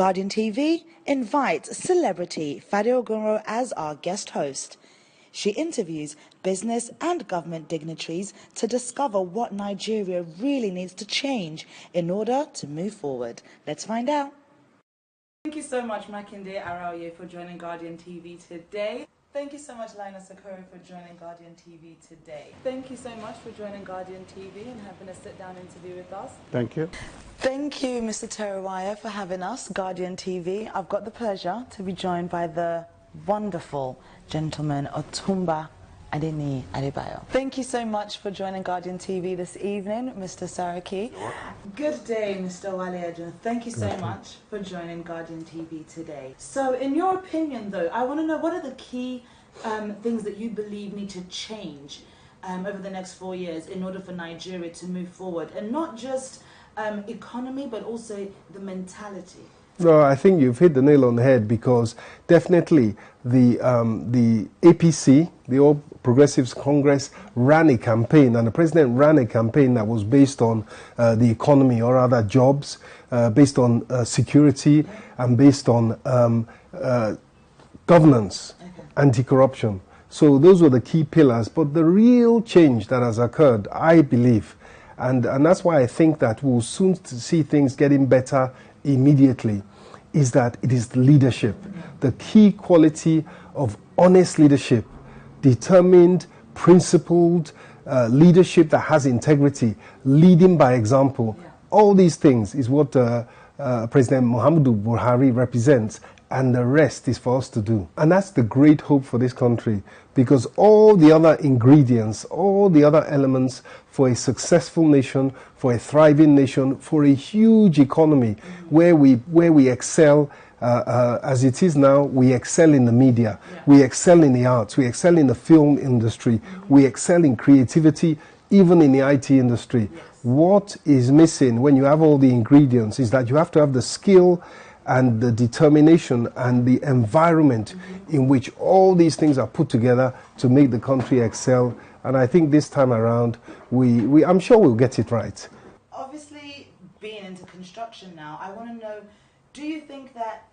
Guardian TV invites celebrity Fadi Ogunro as our guest host. She interviews business and government dignitaries to discover what Nigeria really needs to change in order to move forward. Let's find out. Thank you so much, Makinde Araoye, for joining Guardian TV today. Thank you so much, Lina Sakura, for joining Guardian TV today. Thank you so much for joining Guardian TV and having a sit-down interview with us. Thank you. Thank you, Mr. Terawaya, for having us, Guardian TV. I've got the pleasure to be joined by the wonderful gentleman, Otumba Adeni Adebayo. Thank you so much for joining Guardian TV this evening, Mr. Saraki. Good day, Mr. Wale Adjun. Thank you so much for joining Guardian TV today. So, in your opinion, though, I want to know what are the key things that you believe need to change over the next 4 years in order for Nigeria to move forward, and not just economy, but also the mentality. No, I think you've hit the nail on the head, because definitely the APC, the All Progressives Congress, ran a campaign, and the president ran a campaign that was based on the economy, or rather jobs, based on security, and based on governance, anti-corruption. So those were the key pillars. But the real change that has occurred, I believe, and that's why I think that we'll soon see things getting better immediately, is that it is leadership. The key quality of honest leadership, determined, principled leadership that has integrity, leading by example. All these things is what President Muhammadu Buhari represents, and the rest is for us to do. And that's the great hope for this country, because all the other ingredients, all the other elements for a successful nation, for a thriving nation, for a huge economy where we excel, as it is now, we excel in the media, we excel in the arts, we excel in the film industry, we excel in creativity, even in the IT industry. What is missing when you have all the ingredients is that you have to have the skill and the determination and the environment in which all these things are put together to make the country excel. And I think this time around, I'm sure we'll get it right. Obviously, being into construction now, I want to know, do you think that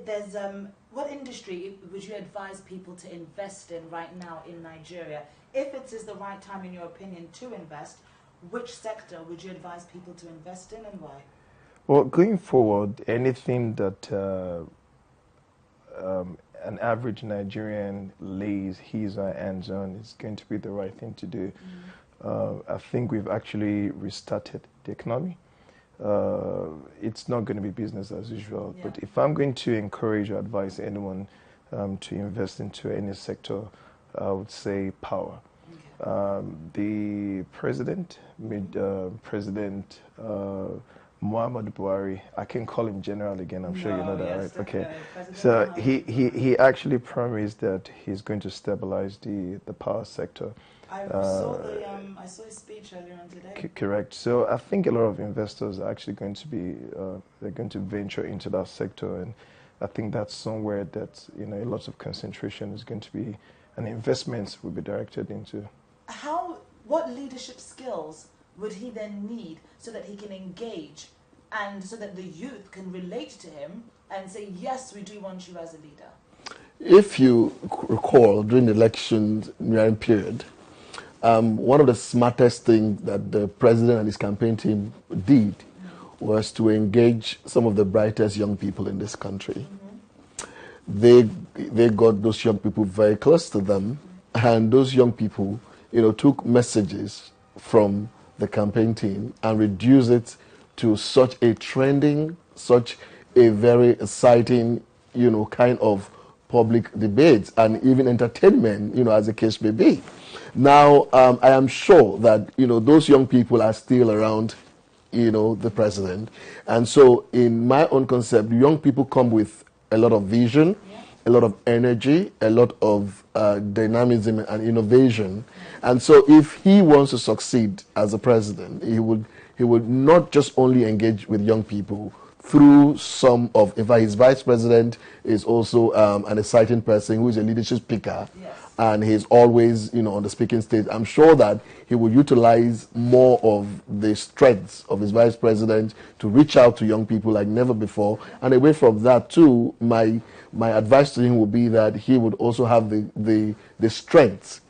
there's, what industry would you advise people to invest in right now in Nigeria? If it is the right time, in your opinion, to invest, which sector would you advise people to invest in, and why? Well, going forward, anything that an average Nigerian lays his or her hands on is going to be the right thing to do. I think we've actually restarted the economy. It's not going to be business as usual. But if I'm going to encourage or advise anyone to invest into any sector, I would say power. The president, Muhammadu Buhari, I can call him General again, I'm sure you know that, right? Okay. So he actually promised that he's going to stabilize the power sector. I saw his speech earlier on today. Correct. So I think a lot of investors are actually going to be, they're going to venture into that sector, and I think that's somewhere that, a lot of concentration is going to be, and investments will be directed into. What leadership skills would he then need so that he can engage and so that the youth can relate to him and say, yes, we do want you as a leader? If you recall, during the election period, one of the smartest things that the president and his campaign team did was to engage some of the brightest young people in this country. They got those young people very close to them, and those young people, took messages from the campaign team and reduce it to such a trending, such a very exciting, kind of public debates and even entertainment, as the case may be. Now, I am sure that, those young people are still around, the president. And so in my own concept, young people come with a lot of vision, a lot of energy, a lot of dynamism and innovation. And so if he wants to succeed as a president, he would not just only engage with young people through some of, in fact, his vice president is also an exciting person who is a leadership speaker. Yes. And he's always, on the speaking stage. I'm sure that he will utilize more of the strengths of his vice president to reach out to young people like never before. And away from that too, my advice to him would be that he would also have the strength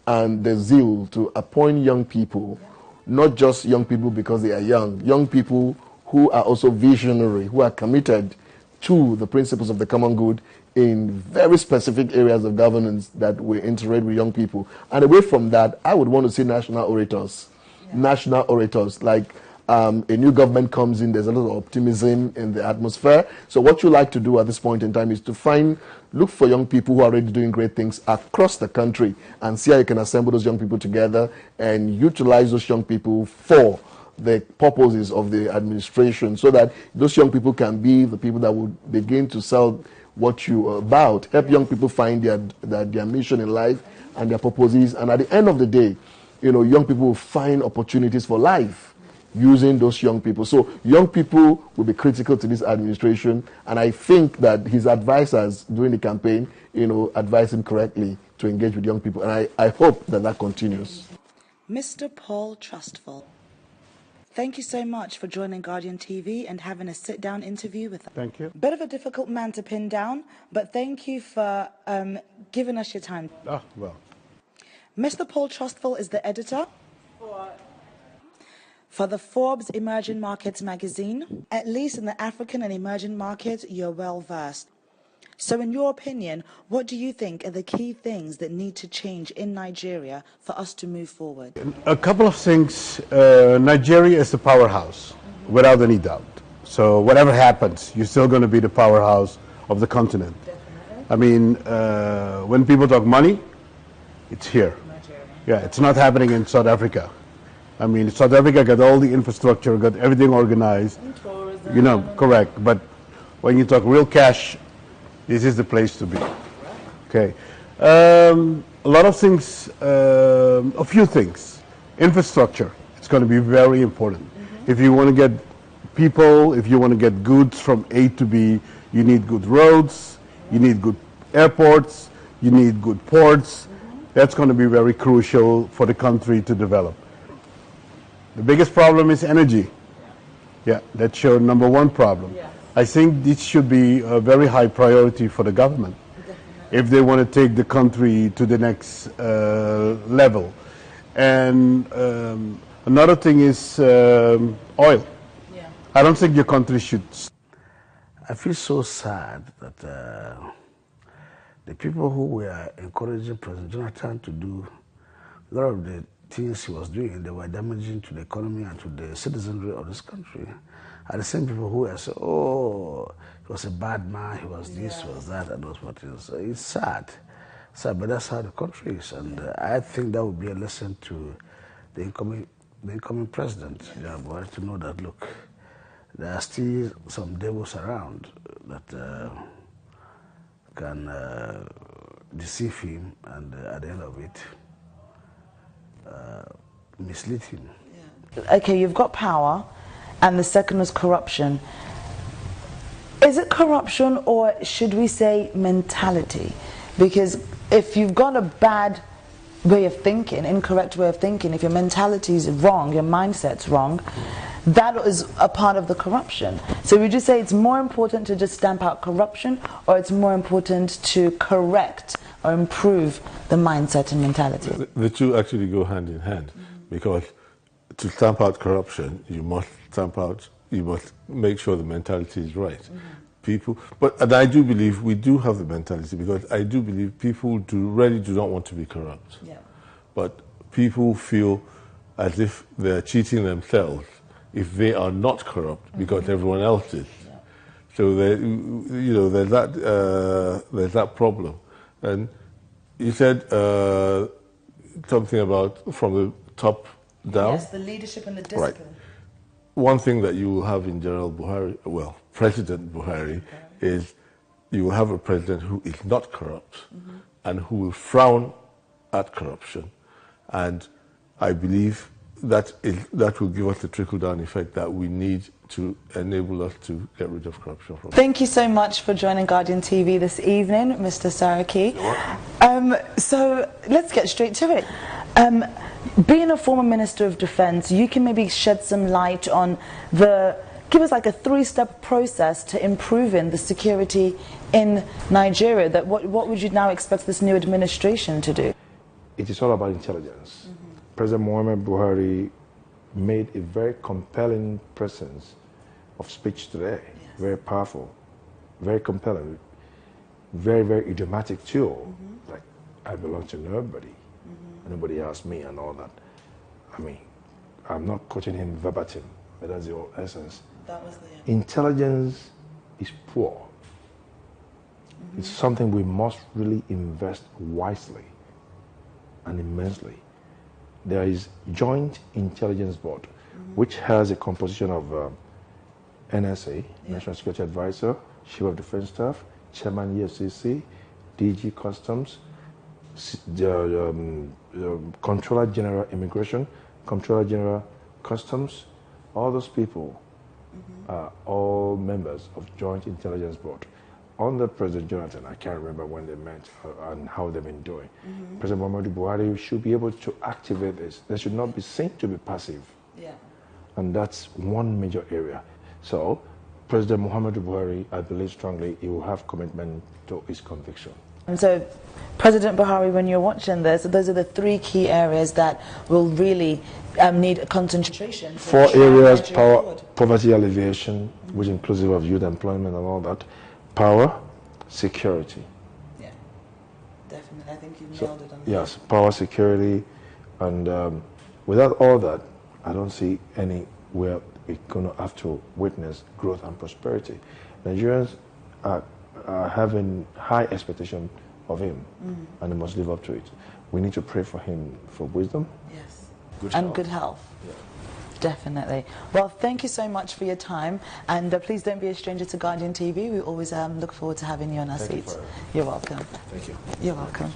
and the zeal to appoint young people, not just young people because they are young people who are also visionary, who are committed to the principles of the common good in very specific areas of governance that will interact with young people. And away from that, I would want to see national orators. Yeah. National orators, like a new government comes in, there's a lot of optimism in the atmosphere. So what you like to do at this point in time is to look for young people who are already doing great things across the country and see how you can assemble those young people together and utilize those young people for the purposes of the administration, so that those young people can be the people that would begin to sell what you are about, help young people find their mission in life and their purposes. And at the end of the day, young people will find opportunities for life using those young people. So young people will be critical to this administration, and I think that his advisors during the campaign, advise him correctly to engage with young people, and I hope that continues. Mr. Paul Trustful, thank you so much for joining Guardian TV and having a sit-down interview with us. Thank you. Bit of a difficult man to pin down, but thank you for giving us your time. Ah, well. Mr. Paul Trustful is the editor for the Forbes Emerging Markets magazine. At least in the African and emerging markets, you're well versed. So in your opinion, what do you think are the key things that need to change in Nigeria for us to move forward? A couple of things. Nigeria is the powerhouse, without any doubt. So whatever happens, you're still going to be the powerhouse of the continent. Definitely. I mean, when people talk money, it's here. Nigeria. Yeah, it's not happening in South Africa. I mean, South Africa got all the infrastructure, got everything organized. And tourism. Correct. But when you talk real cash, this is the place to be. Okay. A lot of things, a few things. Infrastructure, it's going to be very important. If you want to get people, if you want to get goods from A to B, you need good roads, you need good airports, you need good ports. That's going to be very crucial for the country to develop. The biggest problem is energy. Yeah, that's your number one problem. Yeah. I think this should be a very high priority for the government if they want to take the country to the next level. And another thing is oil. Yeah. I don't think your country should. I feel so sad that the people who were encouraging President Jonathan to do a lot of the things he was doing, they were damaging to the economy and to the citizenry of this country, are the same people who were saying, oh, he was a bad man, he was this, he was that, and those things. So it's sad. But that's how the country is. And I think that would be a lesson to the incoming president, Buhari, to know that, look, there are still some devils around that can deceive him and at the end of it, mislead him. Yeah. Okay, you've got power, and the second is corruption. Is it corruption, or should we say mentality? Because if you've got a bad way of thinking, incorrect way of thinking, if your mentality is wrong, your mindset's wrong, that is a part of the corruption. So would you say it's more important to just stamp out corruption, or it's more important to correct or improve the mindset and mentality? The two actually go hand in hand, because to stamp out corruption, you must make sure the mentality is right. And I do believe we do have the mentality, because I do believe people really do not want to be corrupt. Yeah. But people feel as if they're cheating themselves if they are not corrupt, because everyone else is. Yeah. So there's that problem. And you said something about from the top down. Yes, the leadership and the discipline. Right. One thing that you will have in General Buhari, well, President Buhari, is you will have a president who is not corrupt and who will frown at corruption. And I believe that will give us the trickle-down effect that we need to enable us to get rid of corruption. Thank you so much for joining Guardian TV this evening, Mr. Saraki. So let's get straight to it. Being a former Minister of Defense, you can maybe shed some light on give us like a 3-step process to improving the security in Nigeria. What would you now expect this new administration to do? It is all about intelligence. President Muhammad Buhari made a very compelling presence of speech today. Yes. Very powerful, very compelling, very, very idiomatic too. Like, I belong to nobody. Nobody asked me and all that. I mean, I'm not quoting him verbatim, but that's the whole essence. That was the Intelligence is poor. It's something we must really invest wisely and immensely. There is Joint Intelligence Board, which has a composition of NSA, National Security Advisor, Chief of Defense Staff, Chairman EFCC, DG Customs, Controller General Immigration, Controller General Customs. All those people are all members of Joint Intelligence Board. Under President Jonathan, I can't remember when they met and how they've been doing. President Muhammadu Buhari should be able to activate this. They should not be seen to be passive. Yeah. And that's one major area. So, President Muhammadu Buhari, I believe strongly, he will have commitment to his conviction. And so, President Buhari, when you're watching this, those are the 3 key areas that will really need a concentration. 4 areas: poverty alleviation, which is inclusive of youth employment and all that. Power, security. Yeah, definitely. I think you've nailed it on that. Yes, power, security, and without all that, I don't see anywhere we're going to have to witness growth and prosperity. Nigerians are having high expectation of him, and they must live up to it. We need to pray for him for wisdom. Yes, and good health. Yeah. Definitely. Well, thank you so much for your time, and please don't be a stranger to Guardian TV. We always look forward to having you on our seats. You're welcome. Thank you. You're welcome.